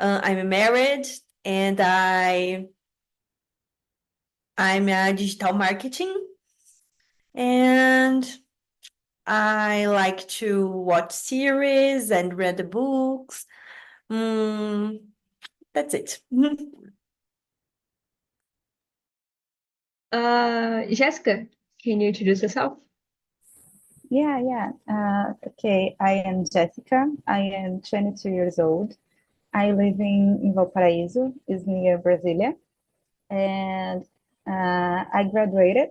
I'm married and I'm a digital marketing, and I like to watch series and read the books. That's it. Jessica, can you introduce yourself? Yeah. Okay, I am Jessica. I am 22 years old. I live in Valparaíso, is near Brasilia, and I graduated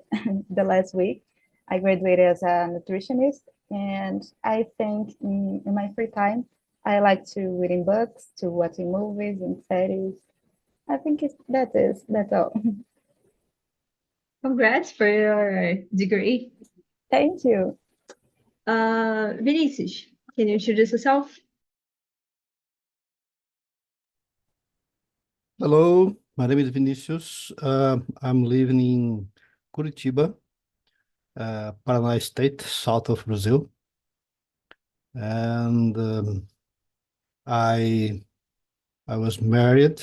the last week. I graduated as a nutritionist, and I think in my free time, I like to reading books, to watching movies and series. I think that's all. Congrats for your degree. Thank you. Vinicius, can you introduce yourself? Hello, my name is Vinicius. I'm living in Curitiba, Paraná State, south of Brazil. And I was married.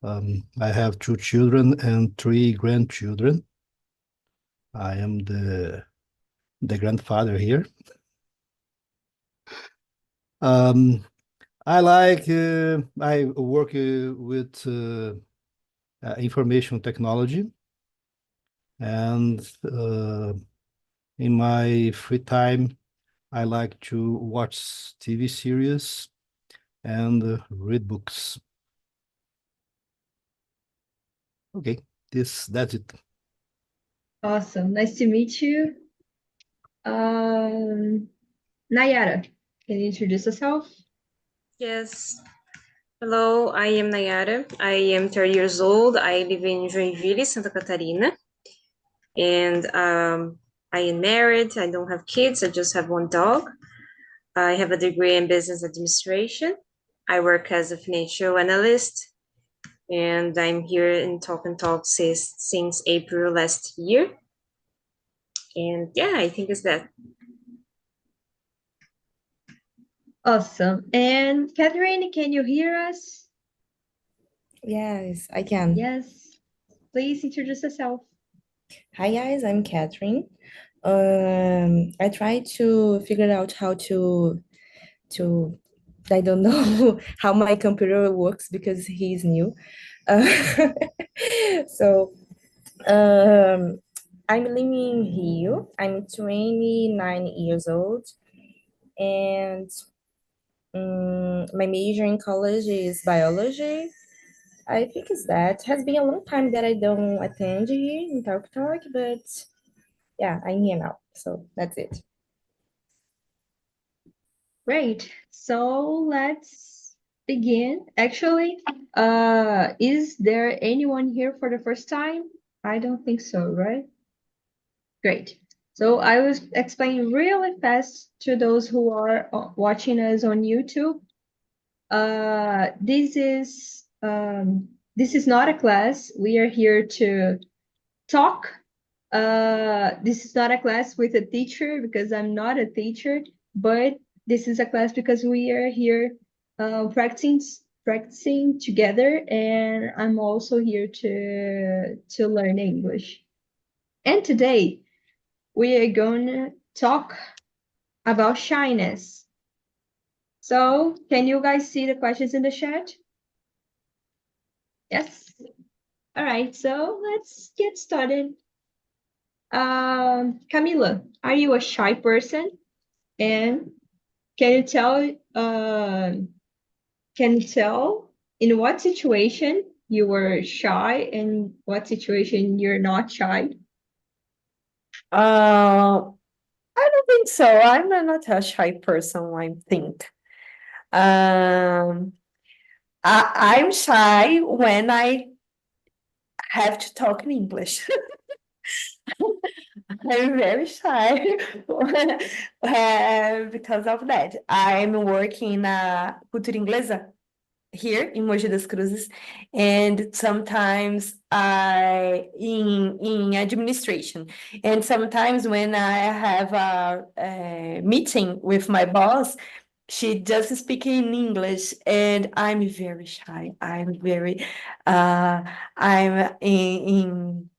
I have 2 children and 3 grandchildren. I am the grandfather here. I work with information technology, and in my free time, I like to watch TV series and read books. Okay, that's it. Awesome. Nice to meet you. Nayara, can you introduce yourself? Yes. Hello, I am Nayara. I am 30 years old. I live in Joinville, Santa Catarina. And I am married. I don't have kids. I just have one dog. I have a degree in business administration. I work as a financial analyst. And I'm here in Talk and Talk since April last year. And yeah, I think it's that. Awesome. And Catherine, can you hear us? Yes, I can. Yes. Please introduce yourself. Hi guys, I'm Catherine. I tried to figure out how to I don't know how my computer works because he's new. Uh, so I'm living in Rio. I'm 29 years old, and my major in college is biology. I think it's that. Has been a long time that I don't attend here in Talk Talk, but yeah, I'm here now. So that's it. Great. So let's begin. Actually, is there anyone here for the first time? I don't think so, right? Great. So I will explain really fast to those who are watching us on YouTube. This is not a class. We are here to talk. This is not a class with a teacher because I'm not a teacher, but this is a class because we are here practicing together, and I'm also here to learn English. And today we are going to talk about shyness. So can you guys see the questions in the chat? Yes. All right, so let's get started. Camila, are you a shy person? And can you tell in what situation you were shy and what situation you're not shy? I don't think so. I'm not a shy person, I think. I'm shy when I have to talk in English. I'm very shy because of that. I'm working in a cultura inglesa here in Mogi das Cruzes, and sometimes I in administration, and sometimes when I have a meeting with my boss, she just speaking English, and I'm very shy. I'm in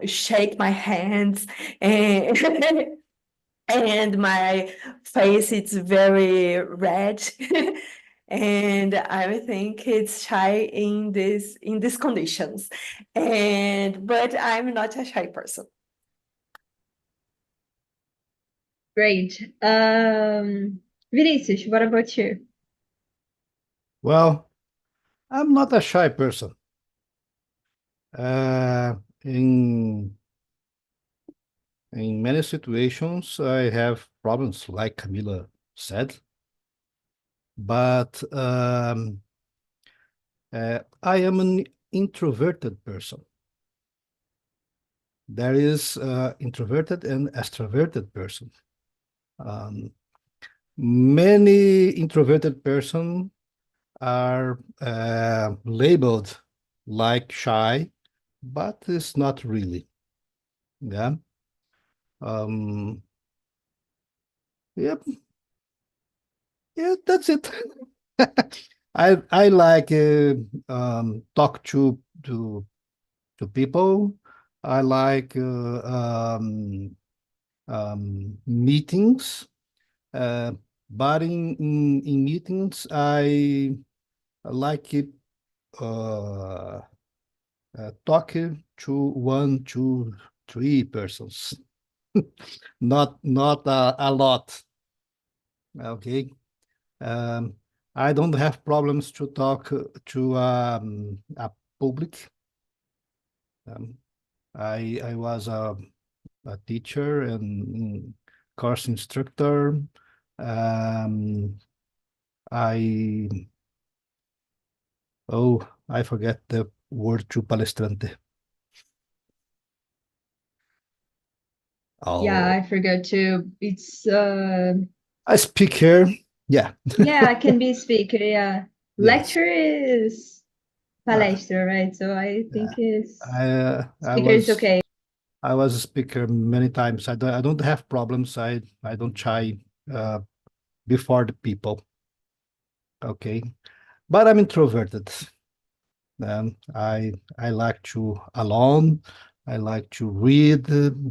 shake my hands and and my face is very red. And I think it's shy in these conditions. But I'm not a shy person. Great. Vinicius, what about you? Well, I'm not a shy person. Uh, in many situations, I have problems, like Camila said, but I am an introverted person. There is introverted and extroverted person. Um, Many introverted person are labeled like shy, but it's not really. Yeah. Um, yep. Yeah, that's it. I like talk to people. I like meetings. Uh, but in meetings, I like it, uh, talking to one, two, three persons, not a lot. Okay. Um, I don't have problems to talk to a public. Um, I was a teacher and course instructor. Um, I I forget the word to palestrante. Yeah, Oh, I forgot to. It's a speaker. Yeah, yeah, I can be a speaker. Yeah, yes. lecture is Uh, palestra, right? So I think yeah. it's I speaker is was okay. I was a speaker many times. I don't have problems. I don't shy uh, before the people. Okay, but I'm introverted. I like to alone. I like to read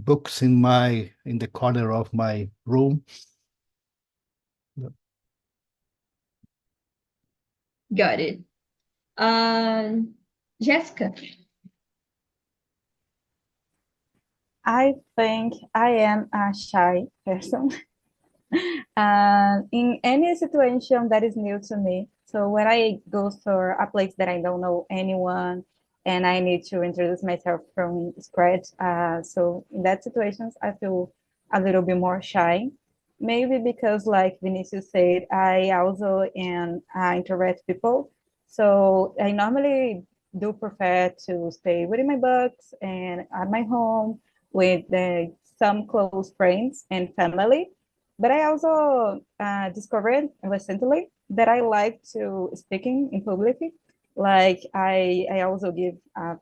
books in the corner of my room. Got it. Jessica. I think I am a shy person. In any situation that is new to me. So when I go to a place that I don't know anyone and I need to introduce myself from scratch, so in that situations, I feel a little bit more shy. Maybe because, like Vinicius said, I also am introvert people. So I normally do prefer to stay within my books and at my home with some close friends and family, but I also discovered recently that I like to speaking in public. Like I also give a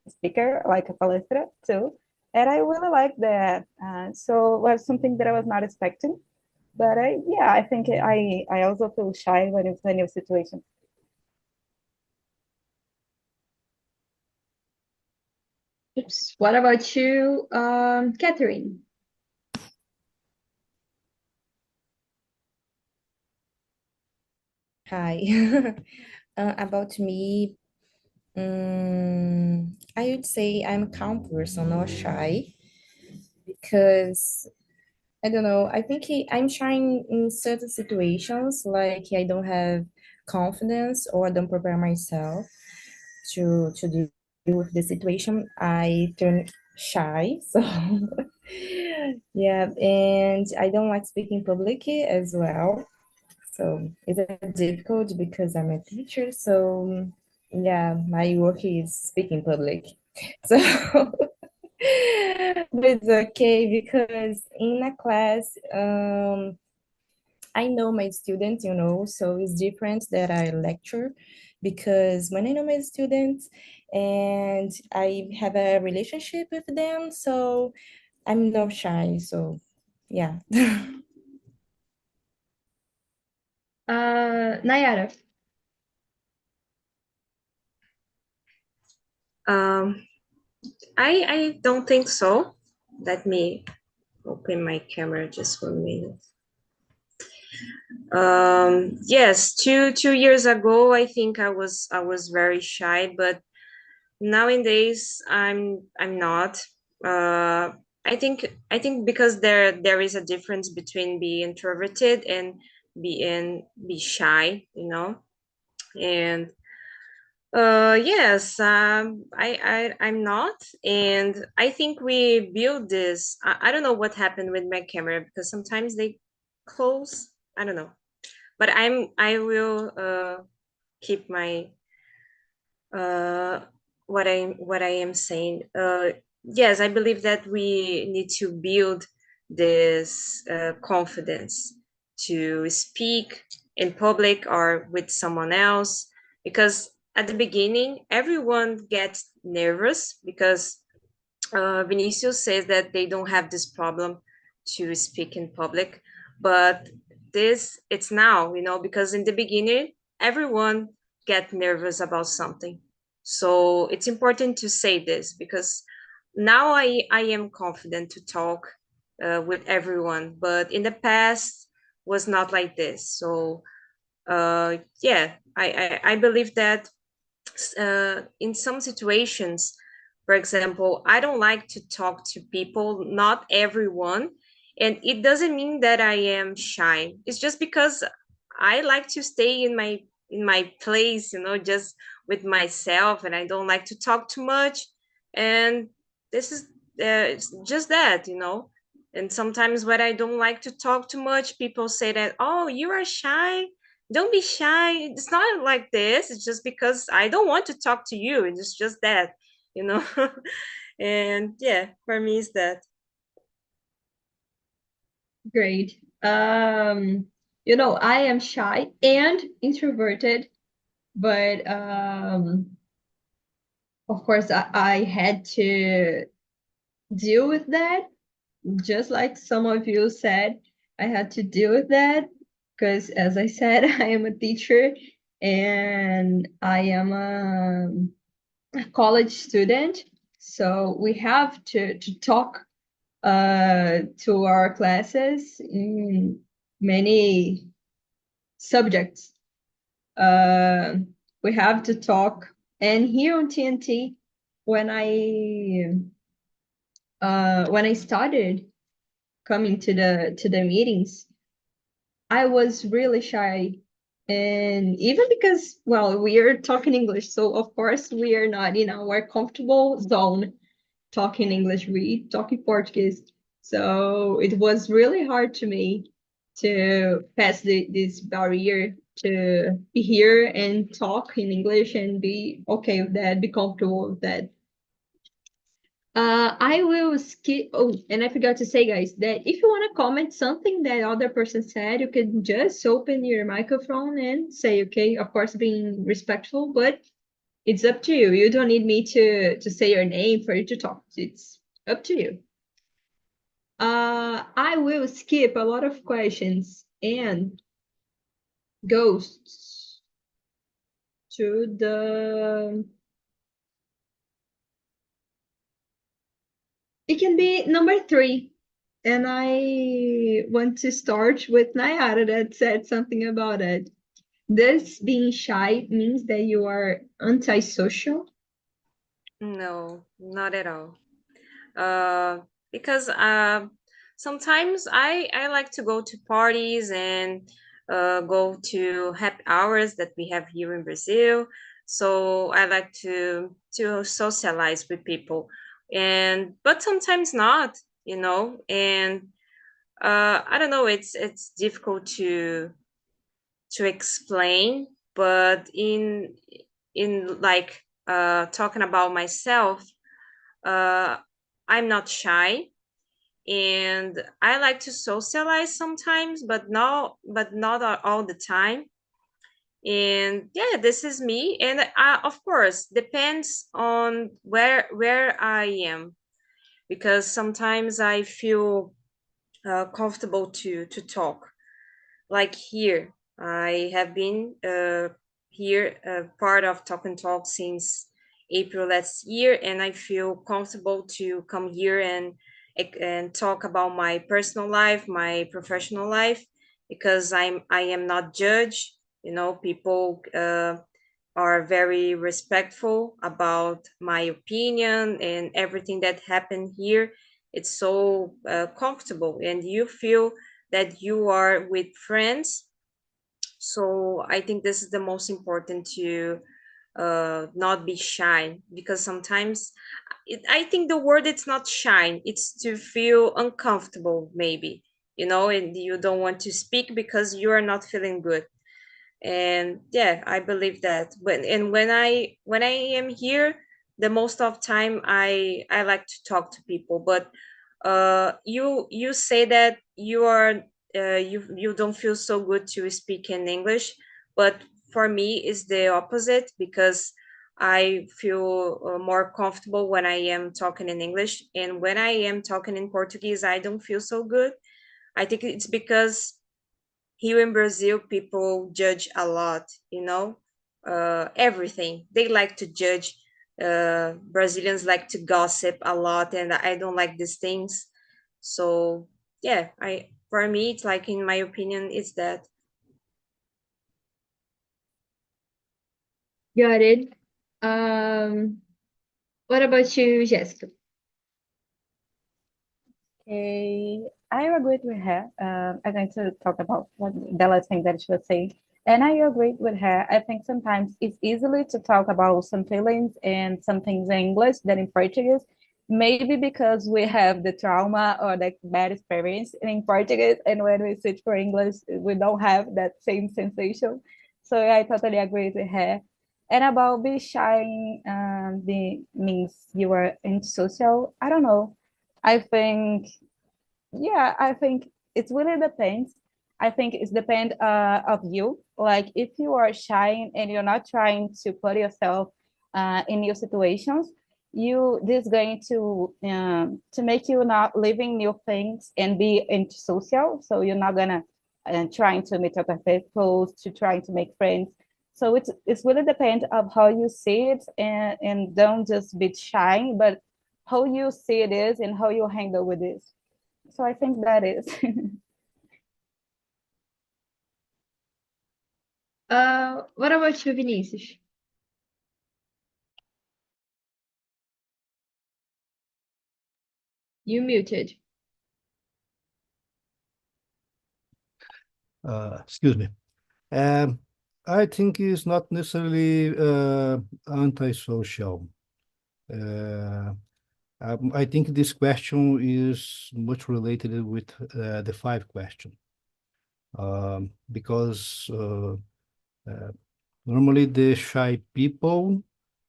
speaker, like a palestra too. And I really like that. So it was something that I was not expecting. But yeah, I think I also feel shy when it's a new situation. Oops. What about you, Catherine? Hi. About me, I would say I'm a calm person, not shy, because I don't know. I think I'm shy in certain situations, like I don't have confidence or I don't prepare myself to deal with the situation. I turn shy, so yeah, and I don't like speaking publicly as well. So it's difficult because I'm a teacher. So yeah, my work is speaking public. So but it's okay because in a class, I know my students, so it's different that I lecture because when I know my students and I have a relationship with them, so I'm not shy. So yeah. Nayara. I don't think so. Let me open my camera just for a minute. Yes, two years ago, I think I was very shy, but nowadays I'm not. I think because there is a difference between being introverted and be shy, you know. And yes, I'm not, and I think we build this. I don't know what happened with my camera because sometimes they close. I don't know, but I will keep my what I am saying. Yes, I believe that we need to build this confidence to speak in public or with someone else, because at the beginning everyone gets nervous because Vinicius says that they don't have this problem to speak in public, but this it's now, you know, because in the beginning everyone get nervous about something. So it's important to say this because now I am confident to talk with everyone, but in the past was not like this. So yeah, I believe that in some situations, for example, I don't like to talk to people, not everyone, and it doesn't mean that I am shy. It's just because I like to stay in my place, you know, just with myself, and I don't like to talk too much. And this is it's just that, you know. And sometimes when I don't like to talk too much, people say that, "Oh, you are shy." Don't be shy. It's not like this. It's just because I don't want to talk to you. It's just that, you know. And yeah, for me it's that. Great. You know, I am shy and introverted, but of course I had to deal with that, just like some of you said. I had to deal with that because, as I said, I am a teacher and I am a college student. So we have to talk to our classes in many subjects. Uh, we have to talk. And here on TNT, when I started coming to the meetings, I was really shy. And even because, well, we are talking English, so of course we are not in our comfortable zone talking English, we talking Portuguese. So it was really hard to me to pass this barrier to be here and talk in English and be okay with that, be comfortable with that. I will skip. Oh, and I forgot to say, guys, that if you want to comment something that other person said, you can just open your microphone and say, okay, of course, being respectful, but it's up to you. You don't need me to say your name for you to talk. It's up to you. I will skip a lot of questions and goes to the. It can be number 3. And I want to start with Nayara that said something about it. Does being shy means that you are antisocial? No, not at all. Because sometimes I like to go to parties and go to happy hours that we have here in Brazil. So I like to socialize with people, and but sometimes not, you know. And I don't know. It's difficult to explain, but in like talking about myself, uh, I'm not shy, and I like to socialize sometimes, but not all the time. And yeah, this is me. And of course, depends on where I am, because sometimes I feel comfortable to talk, like here. I have been here part of Talk and Talk since April last year, and I feel comfortable to come here and talk about my personal life, my professional life, because I am not judged. You know, people are very respectful about my opinion and everything that happened here. It's so comfortable, and you feel that you are with friends. So I think this is the most important to not be shy, because sometimes I think the word it's not shy, it's to feel uncomfortable maybe, you know, and you don't want to speak because you are not feeling good. And yeah, I believe that when I am here, the most of time I like to talk to people. But you say that you don't feel so good to speak in English, but for me it's the opposite, because I feel more comfortable when I am talking in English, and when I am talking in Portuguese I don't feel so good. I think it's because here in Brazil, people judge a lot, you know, everything. They like to judge. Brazilians like to gossip a lot, and I don't like these things. So yeah, for me, it's like, in my opinion, it's that. Got it. What about you, Jessica? Okay, I agree with her. I'm going to talk about what the last thing that she was saying. And I agree with her. I think sometimes it's easily to talk about some feelings and some things in English than in Portuguese. Maybe because we have the trauma or the bad experience in Portuguese, and when we switch for English, we don't have that same sensation. So I totally agree with her. And about be shy, the means you are antisocial. I don't know. I think, yeah, I think it really depends. I think it's depend of you. Like if you are shy and you're not trying to put yourself in new situations, this going to make you not living new things and be antisocial. So you're not gonna trying to meet other people, to trying to make friends. So it's really depend of how you see it, and don't just be shy, but how you see it is and how you handle with this. So I think that is. What about you, Vinicius? You muted. Excuse me. Um, I think it's not necessarily antisocial. I think this question is much related with the five question, because normally the shy people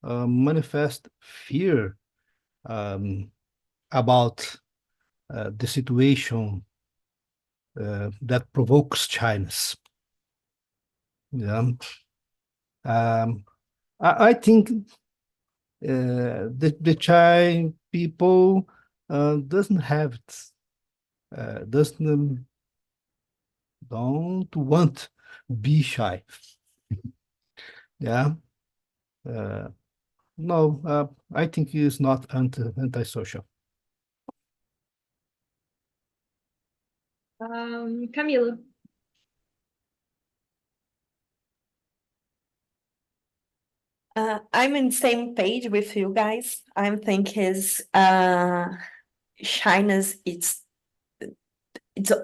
manifest fear about the situation that provokes shyness. Yeah. I think the shy people doesn't have it, doesn't don't want be shy. Yeah. Uh, no, I think it's not antisocial. Camila. I'm in the same page with you guys. I'm thinking shyness, it's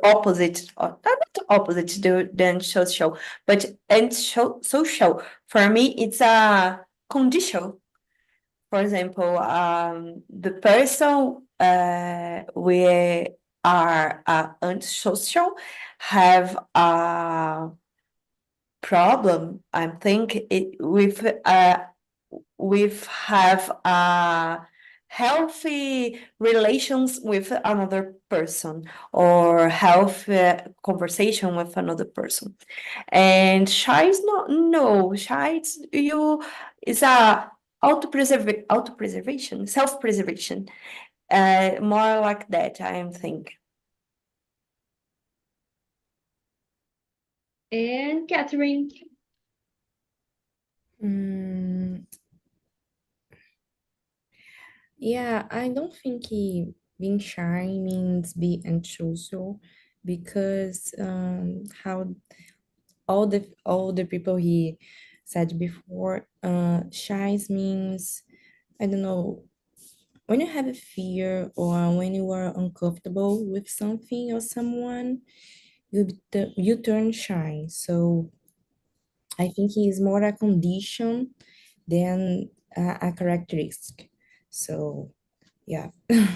opposite, or not opposite than social, but and social for me it's a condition. For example, the person we are antisocial have a problem. I think it with have healthy relations with another person, or healthy conversation with another person. And shy is not, no, shy is a auto-preservation, self-preservation, more like that, I am think. And Catherine. Mm, yeah, I don't think being shy means be antisocial because how all the people he said before, shy means I don't know when you have a fear or when you are uncomfortable with something or someone, you turn shy. So I think he is more a condition than a characteristic. So yeah. Yeah,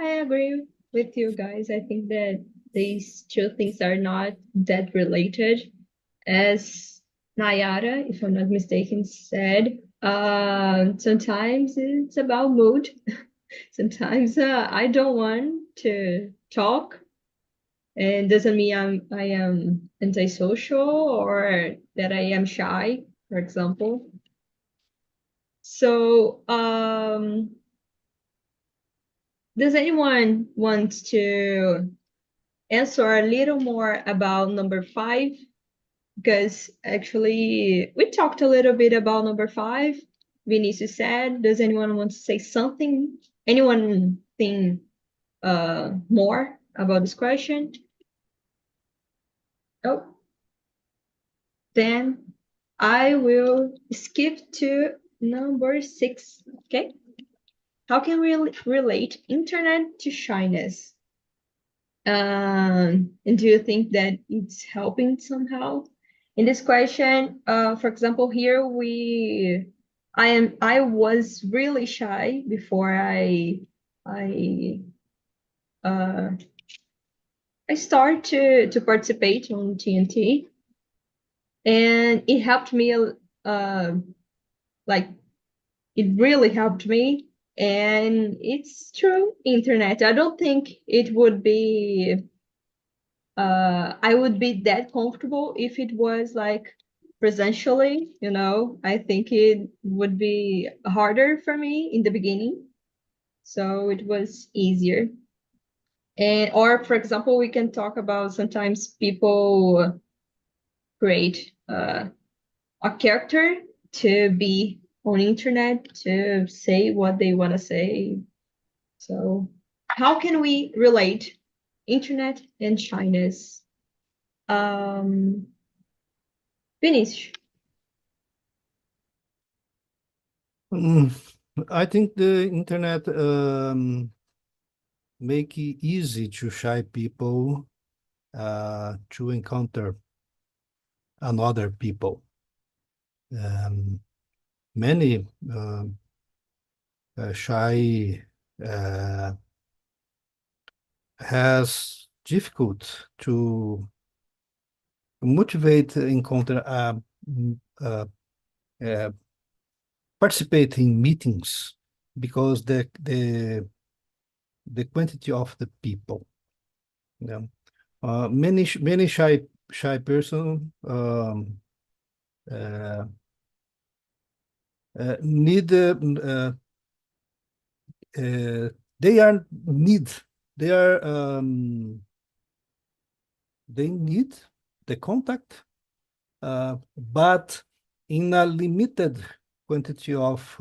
I agree with you guys. I think that these two things are not that related. As Nayara, if I'm not mistaken, said, sometimes it's about mood. Sometimes I don't want to talk, and doesn't mean I am antisocial or that I am shy, for example. So, does anyone want to answer a little more about number 5? Because actually, we talked a little bit about number 5. Vinicius said, does anyone want to say something? Anyone think more about this question? Oh, then I will skip to number 6. Okay. How can we relate internet to shyness? And do you think that it's helping somehow? In this question, for example, here I was really shy before I uh, I start to participate on TNT, and it helped me like it really helped me. And it's true, internet. I don't think it would be I would be that comfortable if it was like presentially, you know. I think it would be harder for me in the beginning. So it was easier. And or for example, we can talk about sometimes people create a character to be on internet to say what they want to say. So how can we relate internet and shyness? Finish. Mm, I think the internet make it easy to shy people to encounter another people. Um, Many shy has difficult to motivate encounter uh, uh, participate in meetings because the quantity of the people. Yeah. Many shy person uh, need they are need they are they need the contact, but in a limited quantity of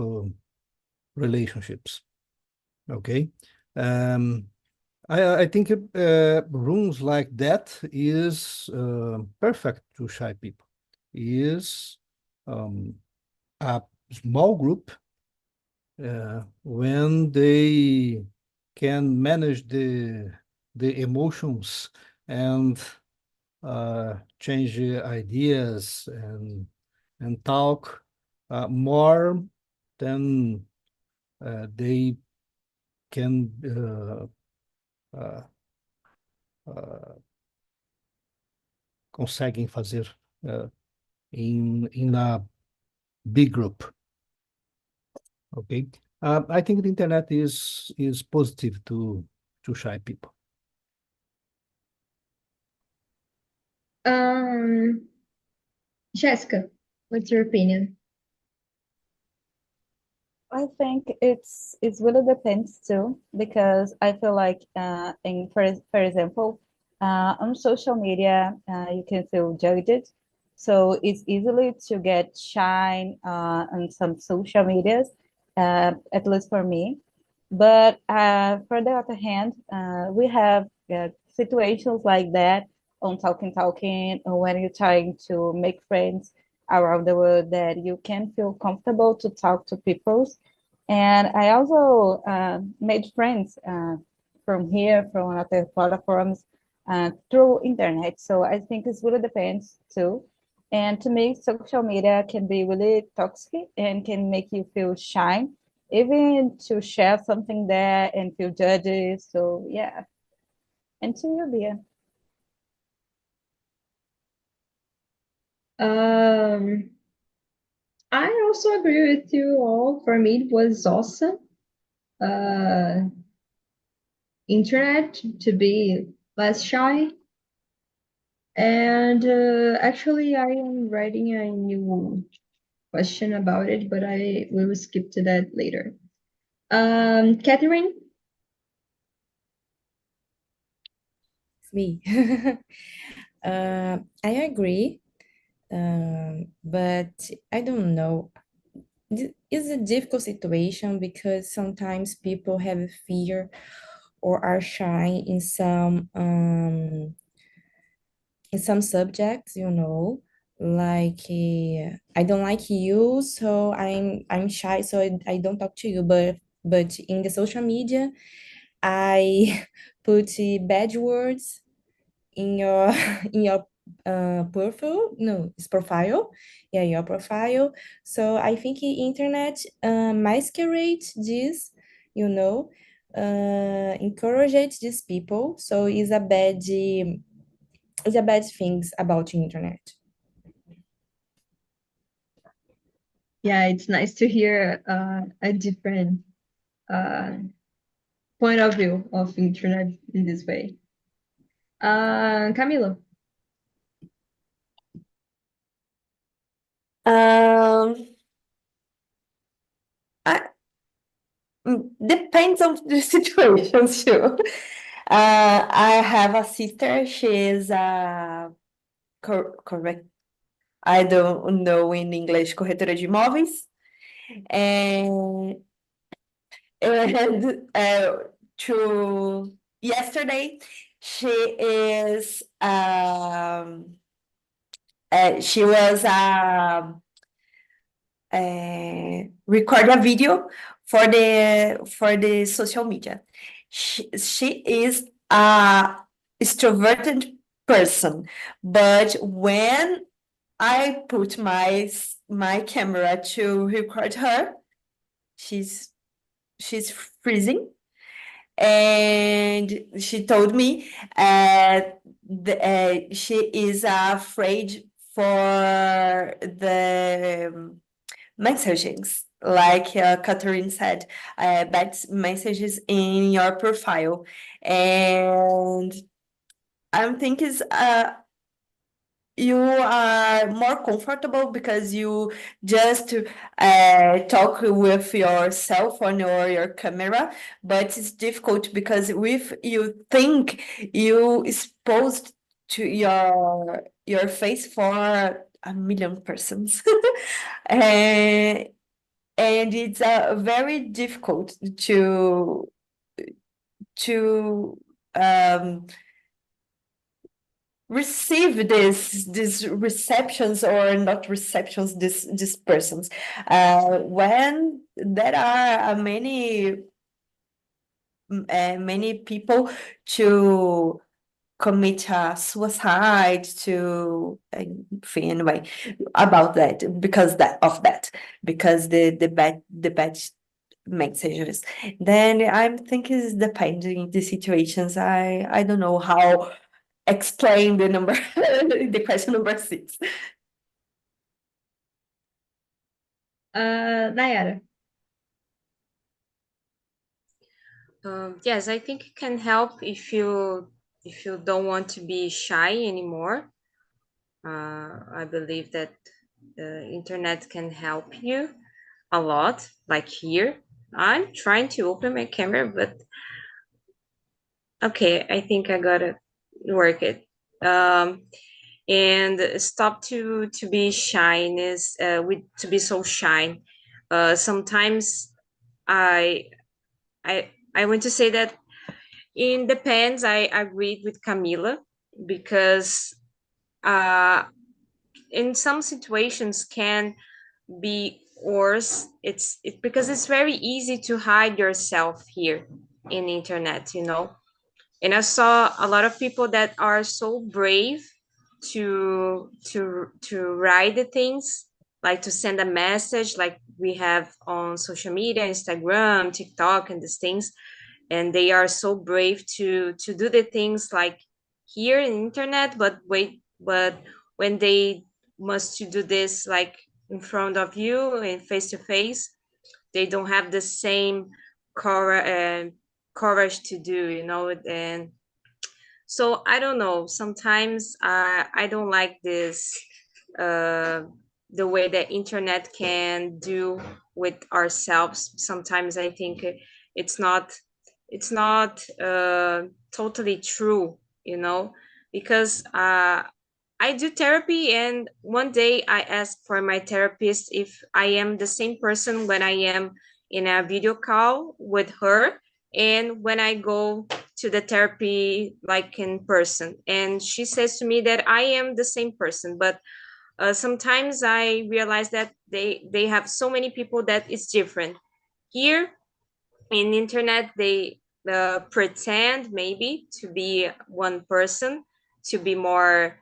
relationships. Okay. Um, I think rooms like that is perfect to shy people. Is a small group when they can manage the emotions and change ideas and talk more than they can uh, uh, conseguem fazer in a big group. Okay, I think the internet is positive to shy people. Jessica, what's your opinion? I think it's really depends too, because I feel like in for example, On social media, you can feel judged. So it's easily to get shy on some social medias, at least for me. But for the other hand, we have situations like that on Talking, or when you're trying to make friends around the world that you can feel comfortable to talk to people. And I also made friends from here, from other platforms, through internet. So I think it really depends too. And to me, social media can be really toxic and can make you feel shy, even to share something there and feel judged. So yeah. And to you, Bia. I also agree with you all. For me, it was awesome. Internet to be less shy. And actually, I am writing a new question about it, but I will skip to that later. Catherine? It's me. I agree, but I don't know. It's a difficult situation because sometimes people have fear or are shy in some subjects, like I don't like you, so I'm shy, so I don't talk to you. But in the social media, I put bad words in your in your profile. No, it's profile. Yeah, your profile. So I think internet masquerade this, encourage these people. So it's a bad things about internet. Yeah, it's nice to hear a different uh, point of view of internet in this way. Camilo? Um, I, depends on the situation too. I have a sister. She is correct. I don't know in English, corretora de imóveis. And, and to yesterday, she is she was record a video for the social media. She is a extroverted person, but when I put my camera to record her, she's she's freezing, and she told me she is afraid for the messages, like Catherine said, bad messages in your profile. And I think is you are more comfortable because you just talk with your cell phone or your camera, but it's difficult because if you think you exposed to your face for a million persons. and and it's very difficult to receive these receptions or not receptions these persons when there are many people to commit suicide to anyway about that of that because the bad messages. Then I'm thinking it's depending the situations. I don't know how explain the number the question number 6. Nayara? Yes, I think it can help if you don't want to be shy anymore. I believe that the internet can help you a lot. Like here, I'm trying to open my camera, but okay, I think I got it. work it. And stop to be shyness, to be so shy. Sometimes I want to say that in depends. I agreed with Camila because in some situations can be worse. It's because it's very easy to hide yourself here in internet, you know. And I saw a lot of people that are so brave to write the things, like to send a message, like we have on social media, Instagram, TikTok, and these things. And they are so brave to do the things like here in internet, but when they must to do this like in front of you and face to face, they don't have the same courage to do, you know. And so I don't know, sometimes I don't like this, uh, the way that internet can do with ourselves. Sometimes I think it's not totally true, you know, because I do therapy, and one day I asked for my therapist if I am the same person when I am in a video call with her and when I go to the therapy like in person. And she says to me that I am the same person, but sometimes I realize that they have so many people that it's different. Here in internet, they pretend maybe to be one person, to be more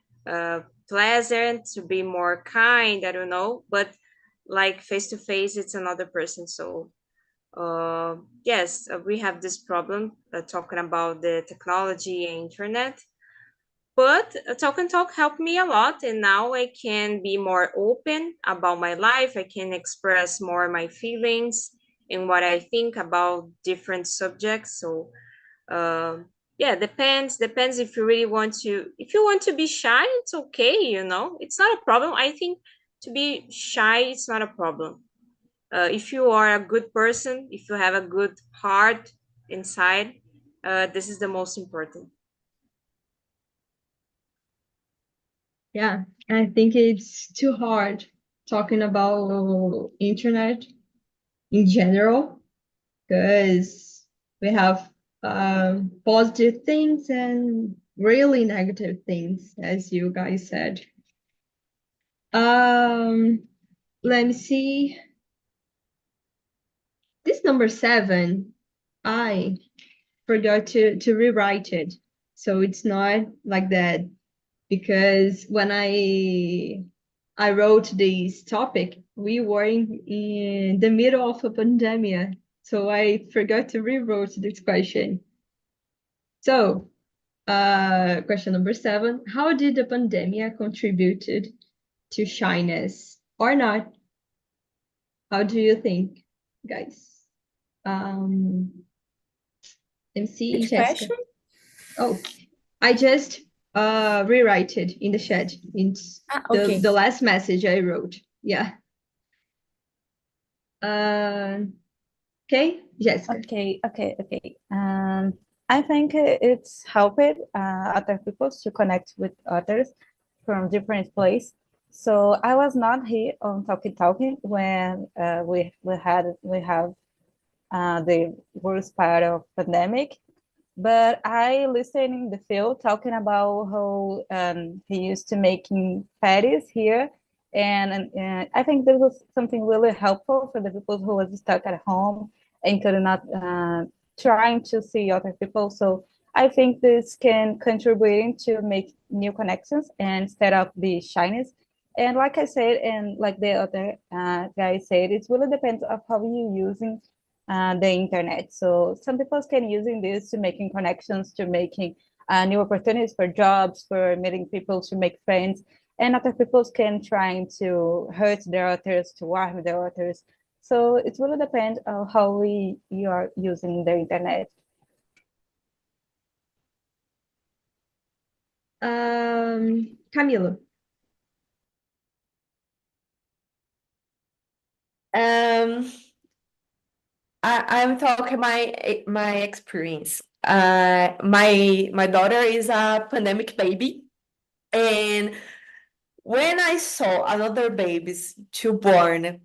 pleasant, to be more kind, I don't know, but like face to face it's another person. So yes, we have this problem talking about the technology and internet, but Talk and Talk helped me a lot, and now I can be more open about my life. I can express more my feelings and what I think about different subjects. So yeah, depends if you really want to. If you want to be shy, it's okay. You know, it's not a problem. I think to be shy, it's not a problem. If you are a good person, if you have a good heart inside, this is the most important. Yeah, I think it's too hard talking about internet in general because we have positive things and really negative things, as you guys said. Let me see. This number 7, I forgot to rewrite it, so it's not like that. Because when I wrote this topic, we were in the middle of a pandemic, so I forgot to rewrote this question. So, question number 7: how did the pandemic contributed to shyness or not? How do you think, guys? MC Which Jessica. question? Oh, I just rewrite it in the chat. It's Okay. the last message I wrote. Yeah. Okay, Jessica. Okay. I think it's helped other people to connect with others from different places. So I was not here on Talking when we have the worst part of pandemic. But I listened in the field talking about how he used to making patties here, and I think this was something really helpful for the people who was stuck at home and could not trying to see other people. So I think this can contribute to make new connections and instead of the shyness. And like I said, and like the other guy said, it really depends of how you using the internet. So some people can using this to making connections, to making new opportunities for jobs, for meeting people, to make friends, and other people can trying to hurt their authors, to harm their authors. So it really depends on how you are using the internet. Camila. I'm talking my experience. my daughter is a pandemic baby, and when I saw another babies to born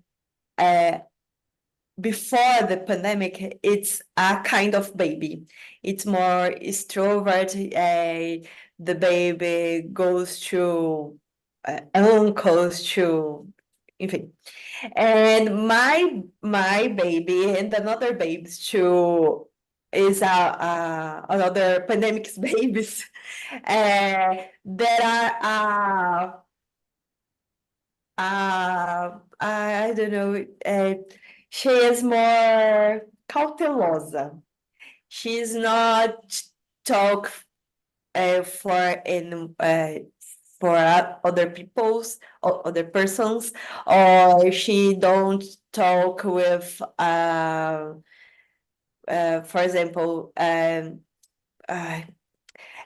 before the pandemic, it's a kind of baby. It's more extrovert. The baby goes to uncles, to, enfim. And my baby and another babies too is another pandemic babies that are I don't know, she is more cautelosa. She's not talk for in for other people's or other persons, or she don't talk with for example, uh,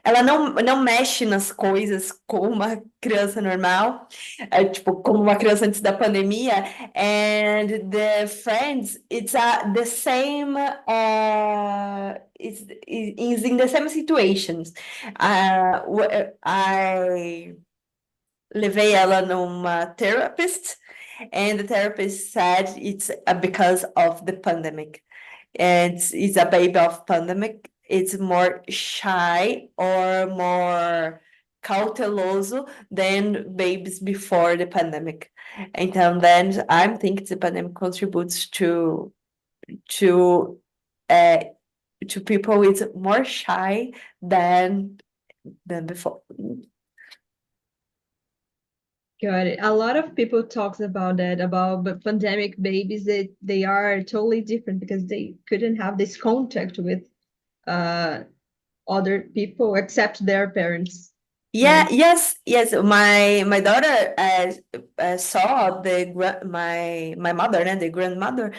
ela não mexe nas coisas como uma criança normal, tipo, como uma criança antes da pandemia, and the friends, it's the same, is in the same situations. I levei ela numa therapist, and the therapist said it's because of the pandemic. And it's a baby of pandemic. It's more shy or more cauteloso than babies before the pandemic. Então, then I think the pandemic contributes to uh, to people with more shy than before. Got it. A lot of people talks about that, about pandemic babies, that they are totally different because they couldn't have this contact with other people except their parents. Yeah, yes. My daughter saw my mother and the grandmother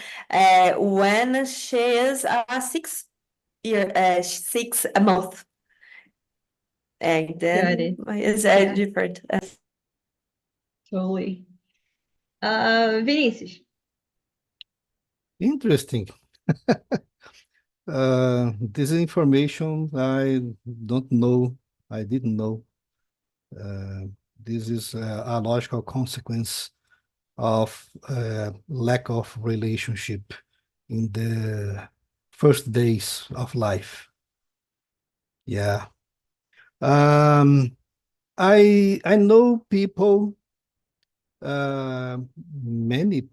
when she is 6 a month, and Got then it. it's Yeah. different. Totally. Vinicius. Interesting. This information I don't know. I didn't know. This is a logical consequence of lack of relationship in the first days of life. Yeah. I know people, many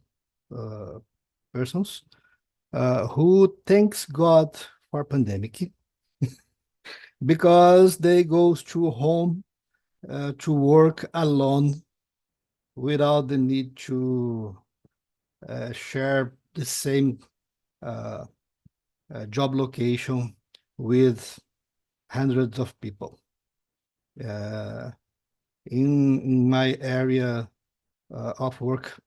persons who thanks God for pandemic because they goes to home to work alone without the need to share the same job location with hundreds of people. In my area of work,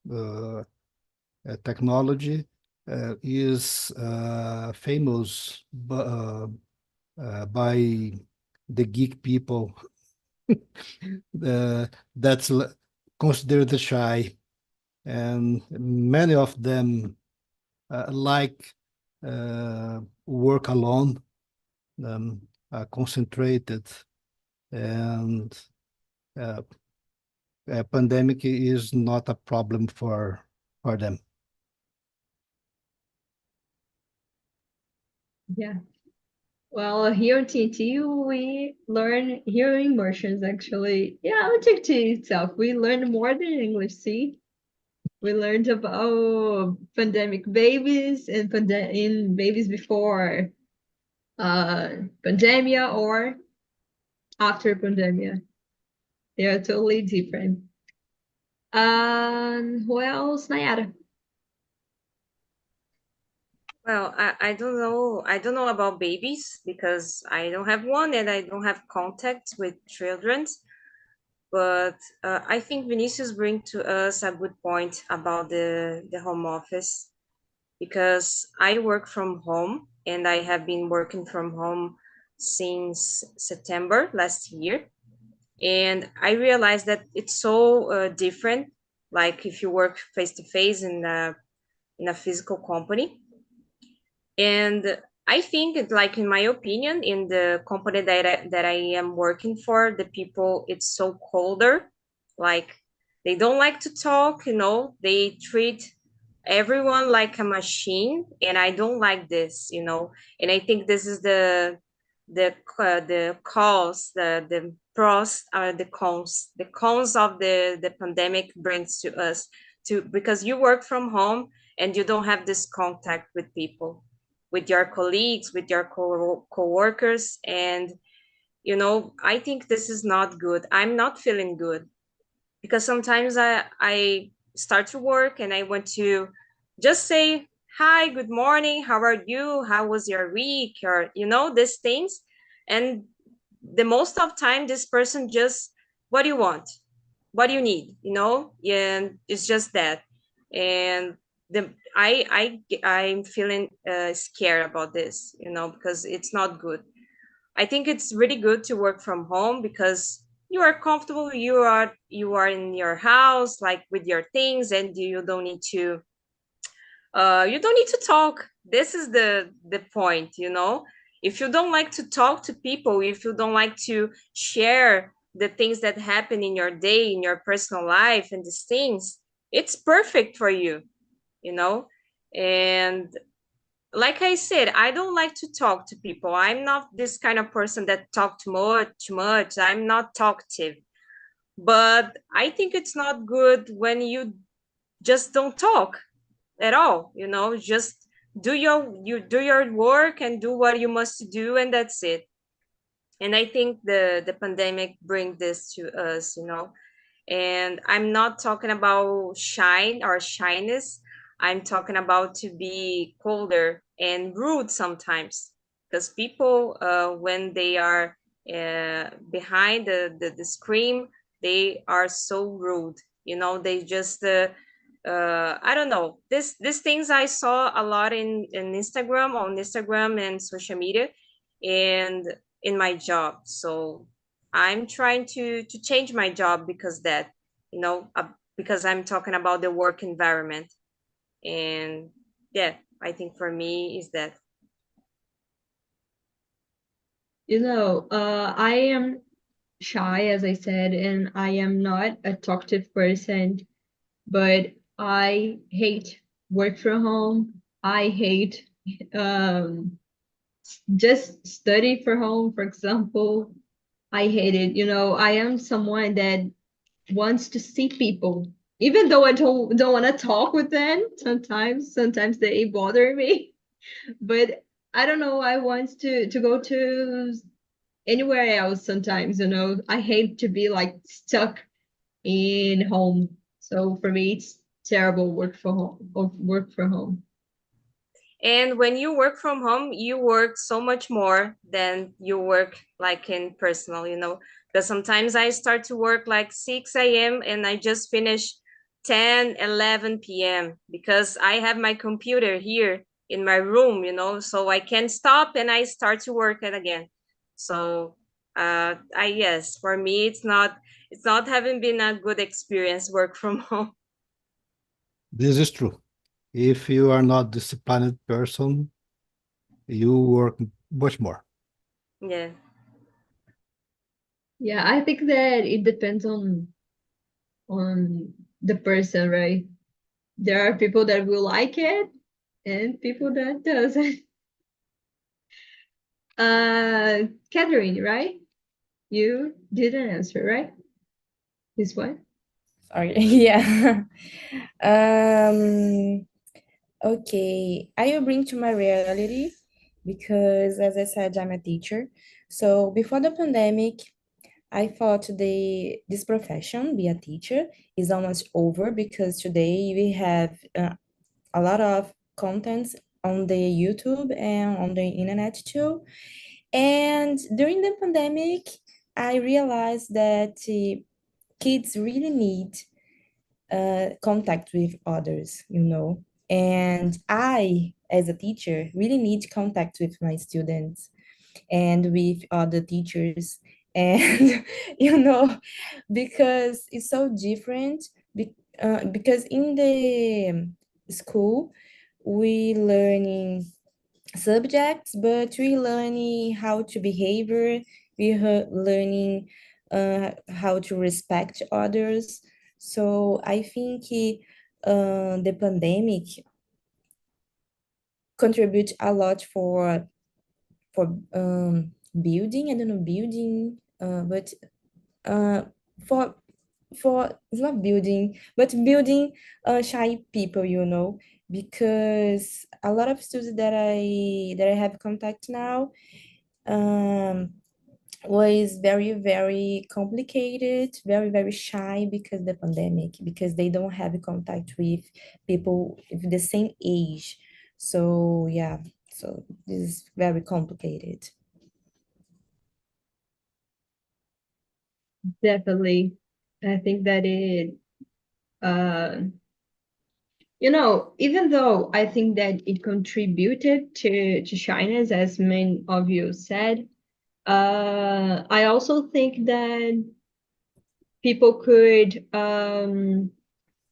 technology is famous by the geek people that's considered shy, and many of them like work alone, concentrated, and pandemic is not a problem for them. Yeah. Well, here in TNT, we learn here in immersions actually. Yeah, TNT itself, we learned more than English. See, we learned about pandemic babies and in babies before pandemia or after pandemia. They are totally different. Who else, Nayara? Well, I don't know. I don't know about babies because I don't have one and I don't have contact with children. But I think Vinicius bring to us a good point about the home office, because I work from home and I have been working from home since September last year. And I realized that it's so different, like if you work face to face in a physical company. And I think it's like, in my opinion, in the company that I am working for, the people, it's so colder. Like, they don't like to talk, they treat everyone like a machine, and I don't like this. And I think this is the cause, the pros are the cons of the pandemic brings to us, because you work from home and you don't have this contact with people, with your colleagues, with your co-workers. And I think this is not good. I'm not feeling good, because sometimes I start to work and I want to just say hi, good morning, how are you, how was your week, or these things. And the most of time, this person just, what do you want, what do you need, and it's just that. And I'm feeling scared about this, because it's not good. I think it's really good to work from home, because you are comfortable, you are in your house, like, with your things, and you don't need to talk. This is the point, if you don't like to talk to people, if you don't like to share the things that happen in your day, in your personal life, and these things, it's perfect for you. And like I said, I don't like to talk to people. I'm not this kind of person that talk too much. I'm not talkative. But I think it's not good when you just don't talk at all. Just do your work and do what you must do, and that's it. And I think the pandemic bring this to us. And I'm not talking about shine or shyness. I'm talking about to be colder and rude sometimes, because people, when they are behind the screen, they are so rude. They just I don't know, these things I saw a lot in Instagram and social media, and in my job. So I'm trying to change my job, because I'm talking about the work environment. And yeah, I think for me is that. I am shy, as I said, and I am not a talkative person, but I hate work from home. I hate um, just study from home, for example. I hate it. I am someone that wants to see people, even though I don't want to talk with them. Sometimes they bother me, but I don't know. I want to go to anywhere else. Sometimes, I hate to be like stuck in home. So for me, it's terrible work from home. And when you work from home, you work so much more than you work like in personal. Because sometimes I start to work like 6 a.m. and I just finish 10, 11 p.m. because I have my computer here in my room, so I can stop and I start to work it again. So yes, for me, it's not having been a good experience work from home. This is true. If you are not disciplined person, you work much more. Yeah. Yeah, I think that it depends on the person, right? There are people that will like it and people that doesn't. Catherine, right? You didn't answer, right? This one? Sorry. Yeah. Um, okay. I will bring to my reality because, as I said, I'm a teacher. So before the pandemic, I thought this profession, be a teacher, is almost over because today we have a lot of contents on the YouTube and on the internet too. And during the pandemic, I realized that kids really need contact with others. And I, as a teacher, really need contact with my students and with other teachers. And, you know, because it's so different. Because in the school, we learning subjects, but we're learning how to behave, we're learning how to respect others. So I think the pandemic contribute a lot for building, I don't know, building, but uh, for it's not building, but building shy people, because a lot of students that I have contact now um was very, very complicated, very, very shy because the pandemic, because they don't have contact with people of the same age. So yeah, so this is very complicated. Definitely. I think that uh, even though I think that it contributed to shyness, as many of you said, I also think that people could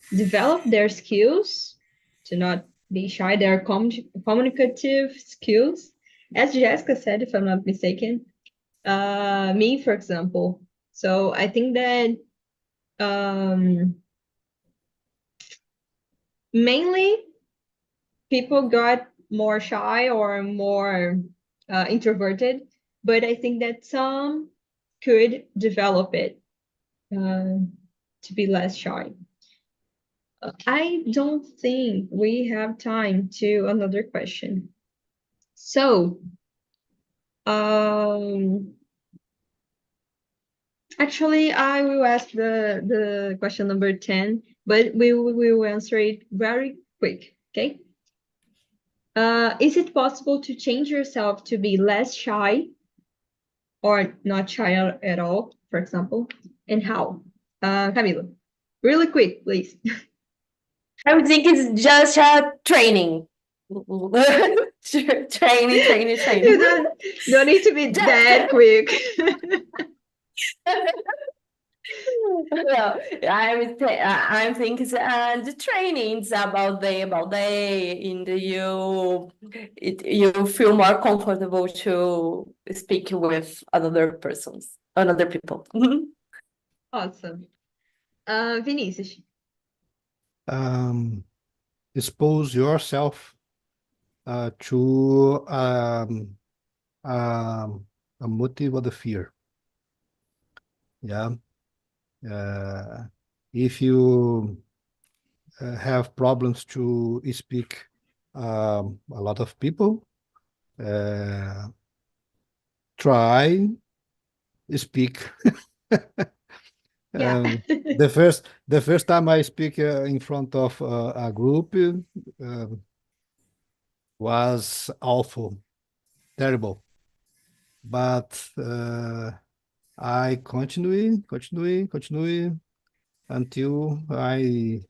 develop their skills to not be shy, their communicative skills. As Jessica said, if I'm not mistaken, me, for example. So I think that mainly people got more shy or more introverted, but I think that some could develop it to be less shy. I don't think we have time to another question. So, actually, I will ask the question number 10, but we will answer it very quick, okay? Is it possible to change yourself to be less shy or not shy at all, for example? And how? Camila, really quick, please. I would think it's just a training. Training. You don't need to be that quick. No, I'm thinking the trainings about day, and you feel more comfortable to speak with other people. Awesome. Vinicius. Expose yourself to a motive of the fear. Yeah. If you have problems to speak a lot of people, try speak. Yeah. The first time I speak in front of a group was awful, terrible. But I continue until I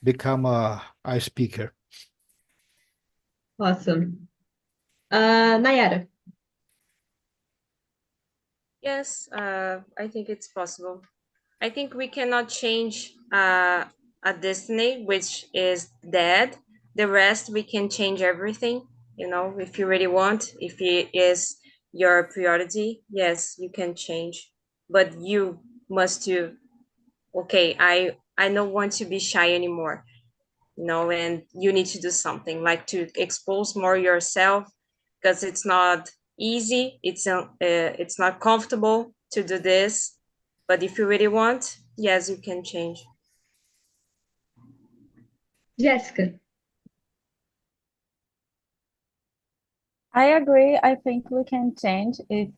become a speaker. Awesome. Nayara. Yes, I think it's possible. I think we cannot change a destiny which is dead. The rest we can change everything. If you really want, if it is your priority, yes, you can change. But you must do. Okay, I don't want to be shy anymore. And you need to do something like to expose more yourself, because it's not easy, it's not comfortable to do this, but if you really want, yes, you can change. Jessica. I agree. I think we can change if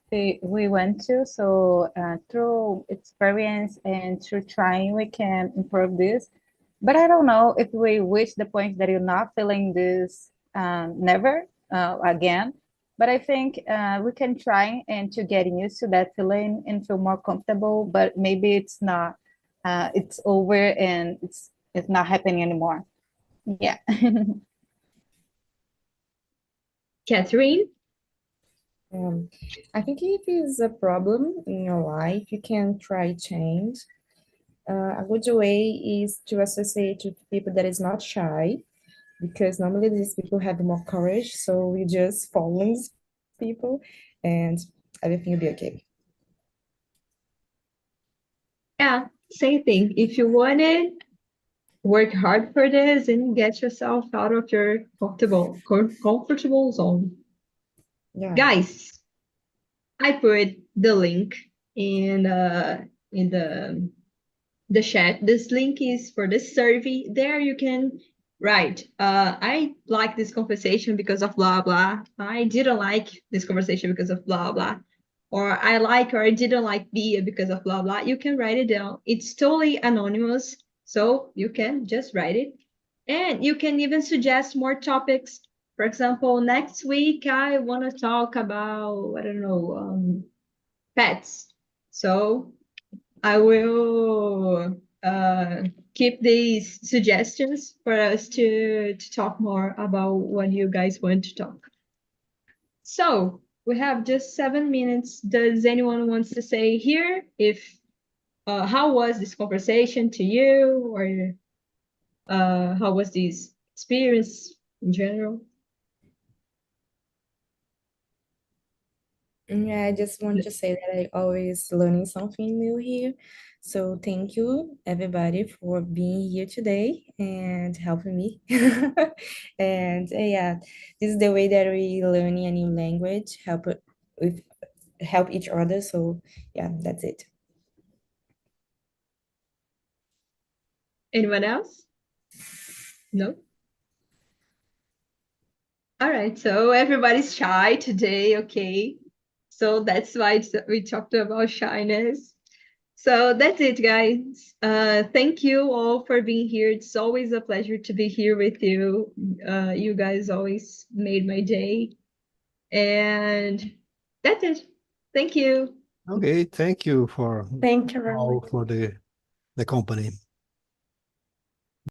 we want to. So through experience and through trying, we can improve this. But I don't know if we reach the point that you're not feeling this never again. But I think we can try and to get used to that feeling and feel more comfortable. But maybe it's not. It's over and it's not happening anymore. Yeah. Catherine. I think if it's a problem in your life, you can try change. A good way is to associate with people that is not shy, because normally these people have more courage, so we just follow these people and everything will be okay. Yeah, same thing. If you want it, work hard for this and get yourself out of your comfortable zone. Yeah. Guys, I put the link in the chat. This link is for the survey. There you can write, I like this conversation because of blah blah. I didn't like this conversation because of blah blah. Or I like or I didn't like Bia because of blah blah. You can write it down. It's totally anonymous, so you can just write it. And you can even suggest more topics. For example, next week I want to talk about, I don't know, pets. So I will keep these suggestions for us to talk more about what you guys want to talk. So we have just 7 minutes. Does anyone wants to say here if how was this conversation to you, or how was this experience in general? Yeah, I just want to say that I always learning something new here. So thank you everybody for being here today and helping me. And yeah, this is the way that we learning a new language, with help each other. So yeah, that's it. Anyone else? No? All right, so everybody's shy today, okay? So that's why we talked about shyness. So that's it, guys. Thank you all for being here. It's always a pleasure to be here with you. You guys always made my day. And that's it. Thank you. Okay, thank you for Thank you very much. all for the company.